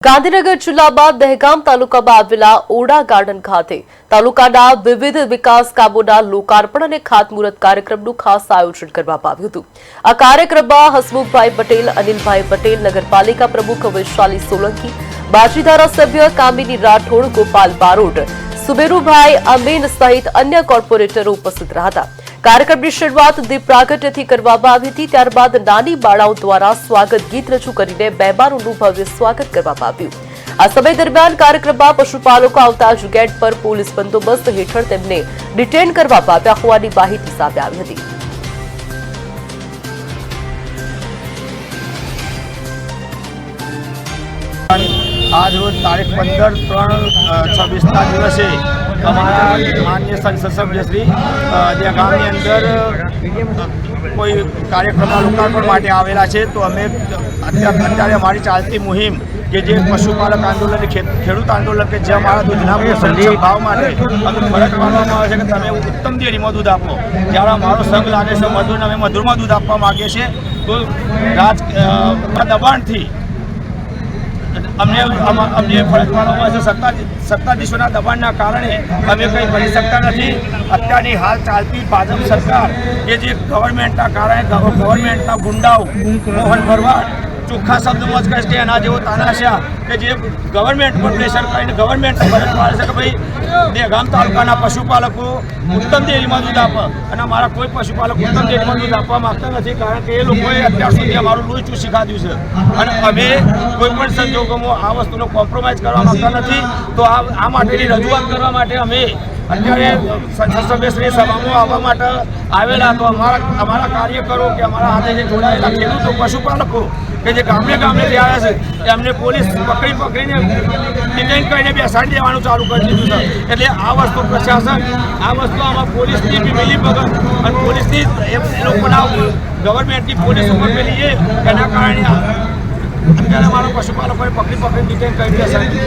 ગાંધીનગર જિલ્લામાં દહેગામ તાલુકામાં આવેલા ઓડા ગાર્ડન ખાતે તાલુકાના વિવિધ વિકાસ કામોના લોકાર્પણ અને ખાતમુહૂર્ત કાર્યક્રમનું ખાસ આયોજન કરવામાં આવ્યું હતું। આ કાર્યક્રમમાં હસમુખભાઈ પટેલ, અનિલભાઈ પટેલ, નગરપાલિકા પ્રમુખ વૈશાલી સોલંકી, માજી ધારાસભ્ય કામિની રાઠોડ, ગોપાલ બારોટ, સુબેરુભાઈ અમીન સહિત અન્ય કોર્પોરેટરો ઉપસ્થિત રહ્યા હતા। कार्यक्रम की शुरुआत दीप प्रागट्यથી કરવામાં આવી હતી। ત્યારબાદ નાની બાળાઓ દ્વારા સ્વાગત ગીત રજૂ કરીને મહેમાનોનું ભવ્ય સ્વાગત કરવામાં આવ્યું। આ સમય દરમિયાન કાર્યક્રમમાં પશુપાલકો આવતા જ ગેટ પર પોલીસ બંદોબસ્ત હેઠળ તેમને ડિટેન કરવામાં આવ્યા હોવાની માહિતી સામે આવી હતી। आज रोज तारीख 15/3/26 दिवसे हमारा माननीय संसद सभ्य श्री दहेगामની અંદર કોઈ કાર્યક્રમના લોકાર્પણ માટે આવેલા છે। તો અમે અત્યારે અમારી ચાલતી મુહિમ કે જે પશુપાલક આંદોલન, ખેડૂત આંદોલન કે જે અમારા દૂધના પોષણ ભાવ માટે અમે ફરજ પાડવામાં આવે છે કે તમે ઉત્તમ ડેરીમાં દૂધ આપો। જ્યારે અમારો સંઘ લાગે છે મધુરને અમે મધુરમાં દૂધ આપવા માગીએ છીએ, તો દબાણથી અમને ફરજ પાડવામાં છે। સત્તાધીશોના દબાણના કારણે અમે કંઈ કરી શકતા નથી। અત્યારની હાલ ચાલતી ભાજપ સરકાર કે જે ગવર્મેન્ટના કારણે ગવર્મેન્ટના ગુંડાઓ મોહન ભરવાડ ચોખ્ખા શબ્દમાં જ કહે છે કે એના જેવો તાનાશા કે જે ગવર્મેન્ટ પર પ્રેશર કરીને ગવર્મેન્ટને ફરજ પાડે છે કે ભાઈ દહેગામ તાલુકાના પશુપાલકો ઉત્તમ ડેરીમાં દૂધ આપે, અને અમારા કોઈ પશુપાલક ઉત્તમ ડેરીમાં દૂધ આપવા માગતા નથી, કારણ કે એ લોકોએ અત્યાર સુધી અમારું લોહી ચૂસી ખાધું છે, અને અમે કોઈ પણ સંજોગોમાં આ વસ્તુનો કોમ્પ્રોમાઇઝ કરવા માગતા નથી। તો આ માટેની રજૂઆત કરવા માટે અમે અત્યારે સંસદ સભ્યશ્રી સભામાં આવવા માટે આવેલા। તો અમારા કાર્યકરો કે અમારા હાથે જે જોડાયેલા ખેડૂતો, પશુપાલકો કે જે ગામડે ગામડેથી આવ્યા છે એમને પોલીસ પકડીને ડિટેન કરીને બેસાડી દેવાનું ચાલુ કરી દીધું છે। એટલે આ વસ્તુ પ્રશાસન, આ વસ્તુ આમાં પોલીસની બી મિલીભગત અને પોલીસની એ લોકોના ગવર્મેન્ટની પોલીસ ઉપર પેલી એના કારણે અત્યારે અમારા પશુપાલકોએ પકડી ડિટેન કરી બેસાડી દીધું।